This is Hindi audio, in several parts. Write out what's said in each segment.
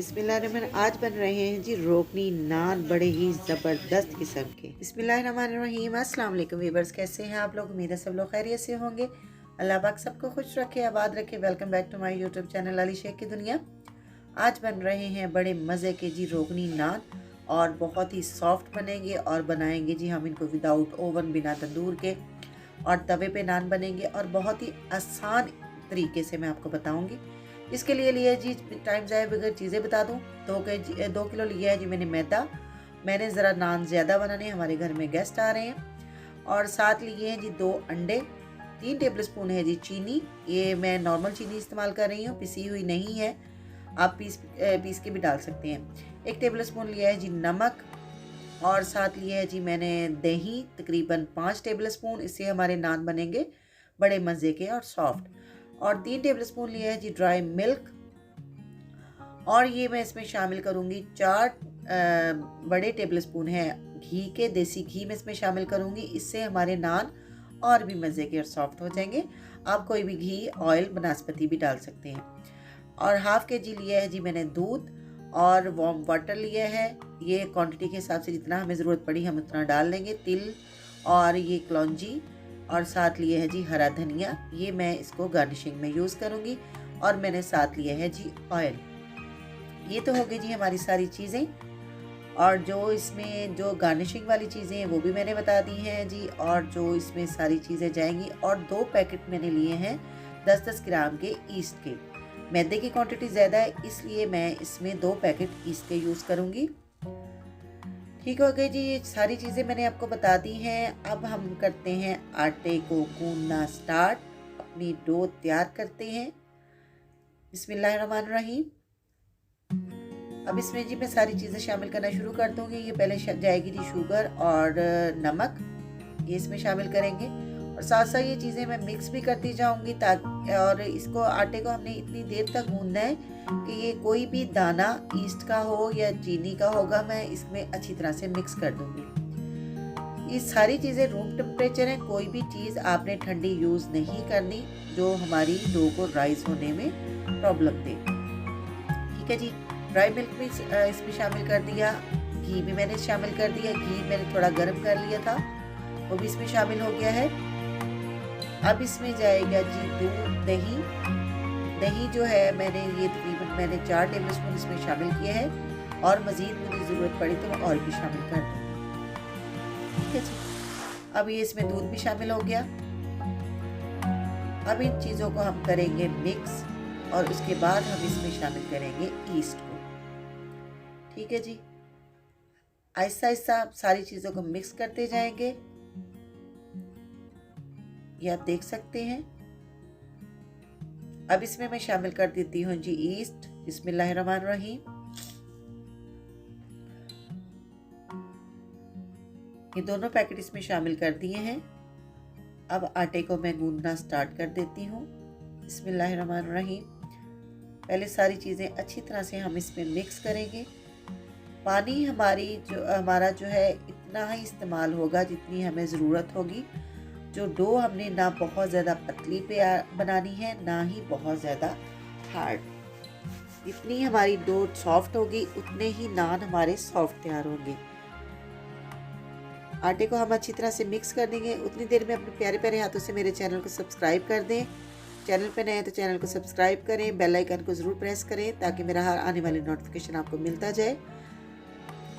बिस्मिल्लाहिर्रहमानिर्रहीम। आज बन रहे हैं जी रोकनी नान, बड़े ही ज़बरदस्त किस्म के। बिस्मिल्लाहिर्रहमानिर्रहीम। अस्सलाम वालेकुम वीवर्स, कैसे हैं आप लोग? उम्मीद है सब लोग खैरियत से होंगे। अल्लाह पाक सबको खुश रखे, आबाद रखे। Welcome back to my YouTube channel Ali Shaikh की दुनिया। आज बन रहे हैं बड़े मज़े के जी रोकनी नान और बहुत ही सॉफ्ट बनेंगे। और बनाएंगे जी हम इनको विदाउट ओवन, बिना तंदूर के, और तवे पे नान बनेंगे और बहुत ही आसान तरीके से मैं आपको बताऊंगी। इसके लिए लिया जी, टाइम जाए बगैर चीज़ें बता दूं, 2 किलो लिया है जी मैंने मैदा। मैंने ज़रा नान ज़्यादा बनाने, हमारे घर में गेस्ट आ रहे हैं। और साथ लिए हैं जी 2 अंडे, 3 टेबल स्पून है जी चीनी। ये मैं नॉर्मल चीनी इस्तेमाल कर रही हूँ, पिसी हुई नहीं है, आप पीस के भी डाल सकते हैं। 1 टेबल स्पून लिया है जी नमक। और साथ लिया है जी मैंने दही, तकरीबन 5 टेबल स्पून। इससे हमारे नान बनेंगे बड़े मज़े के और सॉफ्ट। और 3 टेबल स्पून लिया है जी ड्राई मिल्क। और ये मैं इसमें शामिल करूँगी 4 बड़े टेबल स्पून है घी के, देसी घी में इसमें शामिल करूँगी। इससे हमारे नान और भी मज़े के और सॉफ्ट हो जाएंगे। आप कोई भी घी, ऑयल, बनस्पति भी डाल सकते हैं। और हाफ के जी लिया है जी मैंने दूध, और वार्म वाटर लिया है। ये क्वांटिटी के हिसाब से जितना हमें ज़रूरत पड़ी हम उतना डाल लेंगे। तिल और ये कलौंजी, और साथ लिए है जी हरा धनिया, ये मैं इसको गार्निशिंग में यूज़ करूँगी। और मैंने साथ लिया है जी ऑयल। ये तो हो गई जी हमारी सारी चीज़ें। और जो इसमें जो गार्निशिंग वाली चीज़ें हैं वो भी मैंने बता दी हैं जी। और जो इसमें सारी चीज़ें जाएंगी। और 2 पैकेट मैंने लिए हैं 10-10 ग्राम के ईस्ट के। मैदे की क्वांटिटी ज़्यादा है, इसलिए मैं इसमें 2 पैकेट ईस्ट के यूज़ करूँगी। ठीक हो गई जी, ये सारी चीज़ें मैंने आपको बता दी हैं। अब हम करते हैं आटे को गूंदना स्टार्ट, अपनी डो तैयार करते हैं। बिस्मिल्लाहिर्रहमानिर्रहीम। अब इसमें जी मैं सारी चीज़ें शामिल करना शुरू कर दूँगी। ये पहले जाएगी जी शुगर और नमक, ये इसमें शामिल करेंगे। और साथ साथ ये चीज़ें मैं मिक्स भी करती जाऊँगी ताकि, और इसको आटे को हमने इतनी देर तक गूंदना है कि ये कोई भी दाना ईस्ट का हो या चीनी का होगा, मैं इसमें अच्छी तरह से मिक्स कर दूँगी। ये सारी चीज़ें रूम टेम्परेचर है, कोई भी चीज़ आपने ठंडी यूज़ नहीं करनी जो हमारी डो को राइस होने में प्रॉब्लम दे। ठीक है जी। ड्राई मिल्क भी इसमें शामिल कर दिया, घी भी मैंने शामिल कर दिया। घी मैंने थोड़ा गर्म कर लिया था, वो भी इसमें शामिल हो गया है। अब इसमें जाएगा जी दूध, दही। दही जो है मैंने 4 टेबल स्पून इसमें शामिल किया है। और मज़ीद मुझे ज़रूरत पड़ी तो मैं और भी शामिल कर दूँगी। ठीक है जी। अब ये इसमें दूध भी शामिल हो गया। अब इन चीज़ों को हम करेंगे मिक्स, और उसके बाद हम इसमें शामिल करेंगे ईस्ट को। ठीक है जी। आहिस्ता आहिस्ता सारी चीज़ों को मिक्स करते जाएंगे, ये आप देख सकते हैं। अब इसमें मैं शामिल कर देती हूँ जी ईस्ट। बिस्मिल्लाहिर्रहमानिर्रहीम। ये दोनों पैकेट इसमें शामिल कर दिए हैं। अब आटे को मैं गूंदना स्टार्ट कर देती हूँ। बिस्मिल्लाहिर्रहमानिर्रहीम। पहले सारी चीज़ें अच्छी तरह से हम इसमें मिक्स करेंगे। पानी हमारा जो है इतना ही इस्तेमाल होगा जितनी हमें ज़रूरत होगी। जो डो हमने ना बहुत ज़्यादा पतली पे बनानी है, ना ही बहुत ज़्यादा हार्ड। जितनी हमारी डो सॉफ्ट होगी उतने ही नान हमारे सॉफ्ट तैयार होंगे। आटे को हम अच्छी तरह से मिक्स कर देंगे। उतनी देर में अपने प्यारे प्यारे हाथों से मेरे चैनल को सब्सक्राइब कर दें। चैनल पे नए हैं तो चैनल को सब्सक्राइब करें, बेल आइकन को ज़रूर प्रेस करें ताकि मेरा हर आने वाली नोटिफिकेशन आपको मिलता जाए।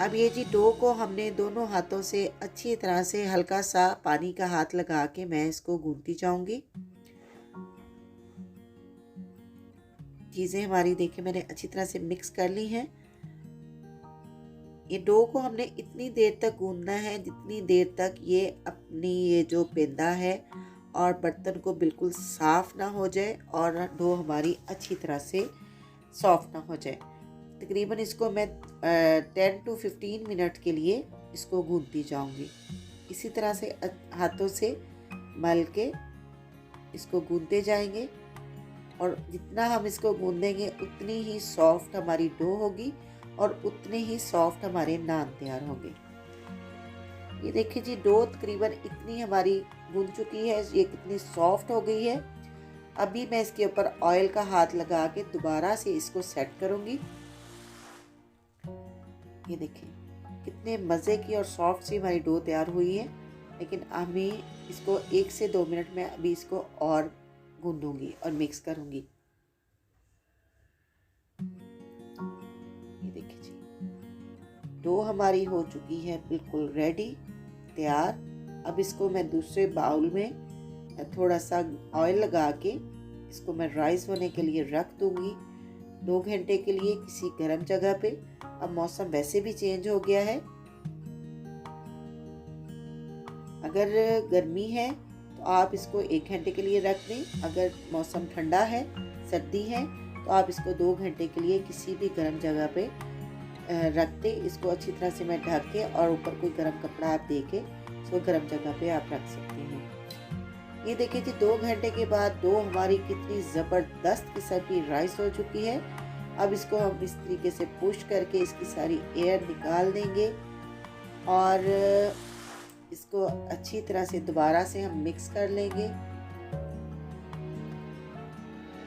अब ये जी डो को हमने दोनों हाथों से अच्छी तरह से हल्का सा पानी का हाथ लगा के मैं इसको गूंथती जाऊंगी। चीज़ें हमारी देखिए मैंने अच्छी तरह से मिक्स कर ली हैं। ये डो को हमने इतनी देर तक गूंदना है जितनी देर तक ये अपनी ये जो पेंदा है और बर्तन को बिल्कुल साफ़ ना हो जाए और डो हमारी अच्छी तरह से सॉफ्ट ना हो जाए। तकरीबन इसको मैं 10 to 15 मिनट के लिए इसको गूंदती जाऊंगी। इसी तरह से हाथों से मल के इसको गूंदते जाएंगे। और जितना हम इसको गूंदेंगे उतनी ही सॉफ्ट हमारी डो होगी और उतने ही सॉफ्ट हमारे नान तैयार होंगे। ये देखिए जी डो तकरीबन इतनी हमारी गूंद चुकी है, ये कितनी सॉफ्ट हो गई है। अभी मैं इसके ऊपर ऑयल का हाथ लगा के दोबारा से इसको सेट करूँगी। ये देखें कितने मज़े की और सॉफ्ट सी हमारी डो तैयार हुई है। लेकिन हमें इसको 1 से 2 मिनट में अभी इसको और गूंदूंगी और मिक्स करूंगी। ये देखिए जी, डो हमारी हो चुकी है बिल्कुल रेडी, तैयार। अब इसको मैं दूसरे बाउल में थोड़ा सा ऑयल लगा के इसको मैं राइस होने के लिए रख दूंगी 2 घंटे के लिए किसी गर्म जगह पे। अब मौसम वैसे भी चेंज हो गया है, अगर गर्मी है तो आप इसको 1 घंटे के लिए रख दें। अगर मौसम ठंडा है, सर्दी है, तो आप इसको 2 घंटे के लिए किसी भी गर्म जगह पे रख दें। इसको अच्छी तरह से मैं ढक के और ऊपर कोई गर्म कपड़ा आप दे के इसको गर्म जगह पे आप रख सकते हैं। ये देखिए जी, 2 घंटे के बाद डो हमारी कितनी ज़बरदस्त किस्म की राइस हो चुकी है। अब इसको हम इस तरीके से पुश करके इसकी सारी एयर निकाल देंगे और इसको अच्छी तरह से दोबारा से हम मिक्स कर लेंगे,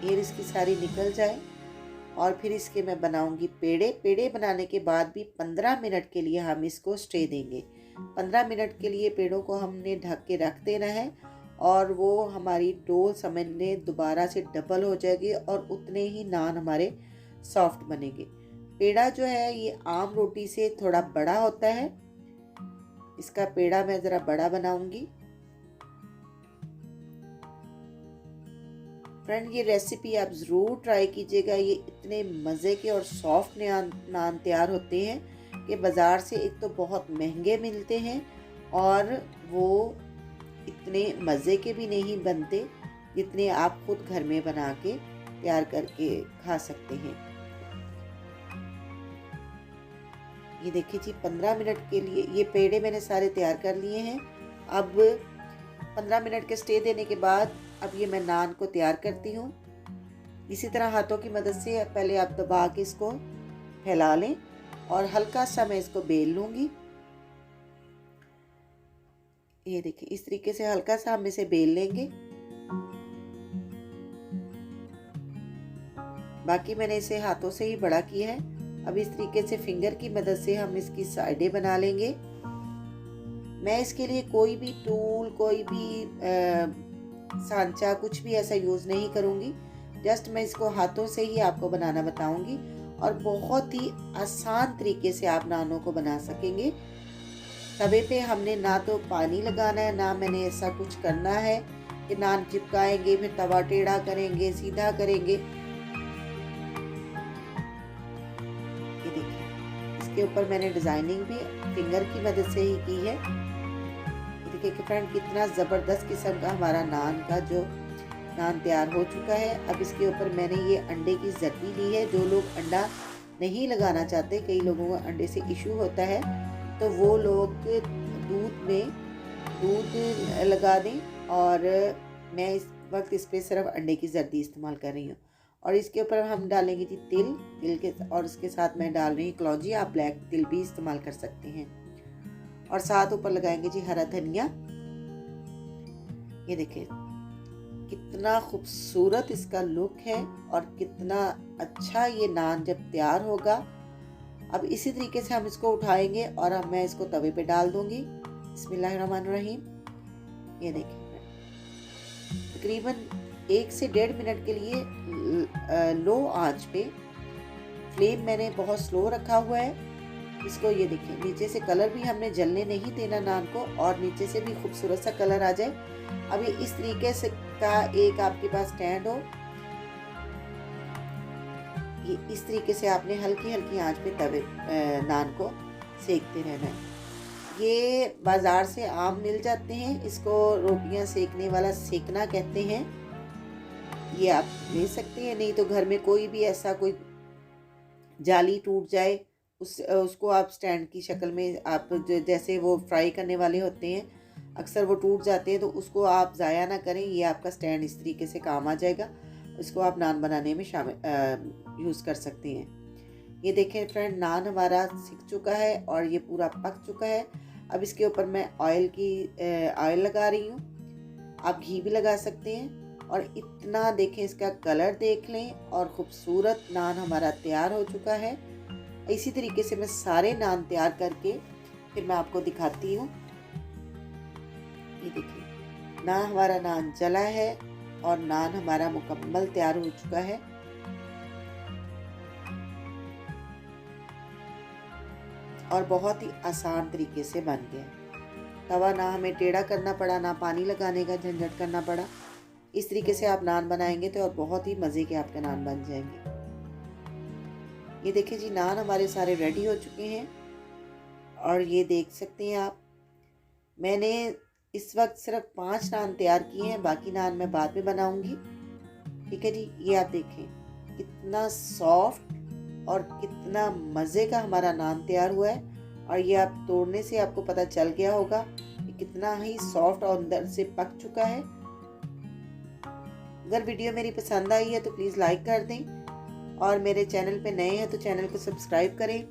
एयर इसकी सारी निकल जाए। और फिर इसके मैं बनाऊंगी पेड़े। पेड़े बनाने के बाद भी 15 मिनट के लिए हम इसको स्टे देंगे। 15 मिनट के लिए पेड़ों को हमने ढक के रख देना है और वो हमारी डो समझने दोबारा से डबल हो जाएगी और उतने ही नान हमारे सॉफ्ट बनेंगे। पेड़ा जो है ये आम रोटी से थोड़ा बड़ा होता है। इसका पेड़ा मैं ज़रा बड़ा बनाऊंगी। फ्रेंड, ये रेसिपी आप ज़रूर ट्राई कीजिएगा। ये इतने मज़े के और सॉफ्ट नान तैयार होते हैं कि बाज़ार से एक तो बहुत महंगे मिलते हैं और वो इतने मज़े के भी नहीं बनते जितने आप खुद घर में बना के तैयार करके खा सकते हैं। ये देखिए जी, 15 मिनट के लिए ये पेड़े मैंने सारे तैयार कर लिए हैं। अब 15 मिनट के स्टे देने के बाद अब ये मैं नान को तैयार करती हूँ। इसी तरह हाथों की मदद से पहले आप दबा के इसको फैला लें और हल्का सा मैं इसको बेल लूँगी। ये देखिए, इस तरीके से हल्का सा हम इसे बेल लेंगे। बाकी मैंने इसे हाथों से ही बड़ा किया है। अब इस तरीके से फिंगर की मदद से हम इसकी साइडें बना लेंगे। मैं इसके लिए कोई भी टूल, कोई भी सांचा, कुछ भी ऐसा यूज़ नहीं करूँगी। जस्ट मैं इसको हाथों से ही आपको बनाना बताऊँगी और बहुत ही आसान तरीके से आप नानों को बना सकेंगे। तवे पे हमने ना तो पानी लगाना है, ना मैंने ऐसा कुछ करना है कि नान चिपकाएंगे फिर तवा टेढ़ा करेंगे, सीधा करेंगे। ये देखिए, इसके ऊपर मैंने डिज़ाइनिंग भी फिंगर की मदद से ही की है। देखिए कि फ्रेंड, कितना ज़बरदस्त किस्म का हमारा नान तैयार हो चुका है। अब इसके ऊपर मैंने ये अंडे की जर्दी ली है। जो लोग अंडा नहीं लगाना चाहते, कई लोगों को अंडे से इशू होता है, तो वो लोग दूध लगा दें। और मैं इस वक्त इस पर सिर्फ अंडे की जर्दी इस्तेमाल कर रही हूँ। और इसके ऊपर हम डालेंगे जी तिल के, और इसके साथ मैं डाल रही हूँ कलौंजी। आप ब्लैक तिल भी इस्तेमाल कर सकते हैं। और साथ ऊपर लगाएंगे जी हरा धनिया। ये देखिए कितना खूबसूरत इसका लुक है और कितना अच्छा ये नान जब तैयार होगा। अब इसी तरीके से हम इसको उठाएंगे और अब मैं इसको तवे पे डाल दूंगी। बिस्मिल्लाहिर्रहमानिर्रहीम। ये देखिए, तकरीबन 1 से 1.5 मिनट के लिए लो आंच पे, फ्लेम मैंने बहुत स्लो रखा हुआ है इसको। ये देखिए, नीचे से कलर भी हमने जलने नहीं देना नान को, और नीचे से भी खूबसूरत सा कलर आ जाए। अब ये इस तरीके से का एक आपके पास स्टैंड हो, ये इस तरीके से आपने हल्की हल्की आंच पे तवे नान को सेकते रहना है। ये बाज़ार से आम मिल जाते हैं, इसको रोटियां सेकने वाला सेकना कहते हैं। ये आप ले सकते हैं, नहीं तो घर में कोई भी ऐसा कोई जाली टूट जाए उसको आप स्टैंड की शक्ल में, आप जैसे वो फ्राई करने वाले होते हैं अक्सर वो टूट जाते हैं, तो उसको आप ज़ाया ना करें। ये आपका स्टैंड इस तरीके से काम आ जाएगा। इसको आप नान बनाने में शामिल यूज़ कर सकते हैं। ये देखें फ्रेंड, नान हमारा सिक चुका है और ये पूरा पक चुका है। अब इसके ऊपर मैं ऑयल लगा रही हूँ। आप घी भी लगा सकते हैं। और इतना देखें, इसका कलर देख लें और ख़ूबसूरत नान हमारा तैयार हो चुका है। इसी तरीके से मैं सारे नान तैयार करके फिर मैं आपको दिखाती हूँ। ये देखिए ना हमारा नान जला है और नान हमारा मुकम्मल तैयार हो चुका है। और बहुत ही आसान तरीके से बन गया। तवा ना हमें टेढ़ा करना पड़ा, ना पानी लगाने का झंझट करना पड़ा। इस तरीके से आप नान बनाएंगे तो और बहुत ही मज़े के आपके नान बन जाएंगे। ये देखिए जी नान हमारे सारे रेडी हो चुके हैं और ये देख सकते हैं आप, मैंने इस वक्त सिर्फ 5 नान तैयार किए हैं, बाकी नान मैं बाद में बनाऊंगी। ठीक है जी, ये आप देखें कितना सॉफ्ट और कितना मज़े का हमारा नान तैयार हुआ है। और ये आप तोड़ने से आपको पता चल गया होगा कि कितना ही सॉफ्ट और अंदर से पक चुका है। अगर वीडियो मेरी पसंद आई है तो प्लीज़ लाइक कर दें और मेरे चैनल पे नए हैं तो चैनल को सब्सक्राइब करें,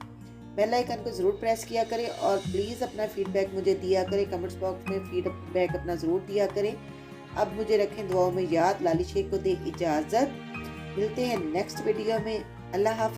बेल आइकन को ज़रूर प्रेस किया करें और प्लीज़ अपना फीडबैक मुझे दिया करें, कमेंट्स बॉक्स में फीडबैक अपना ज़रूर दिया करें। अब मुझे रखें दुआओं में याद। लाली शेख को दे इजाज़त, मिलते हैं नेक्स्ट वीडियो में। अल्लाह हाफ़िज़।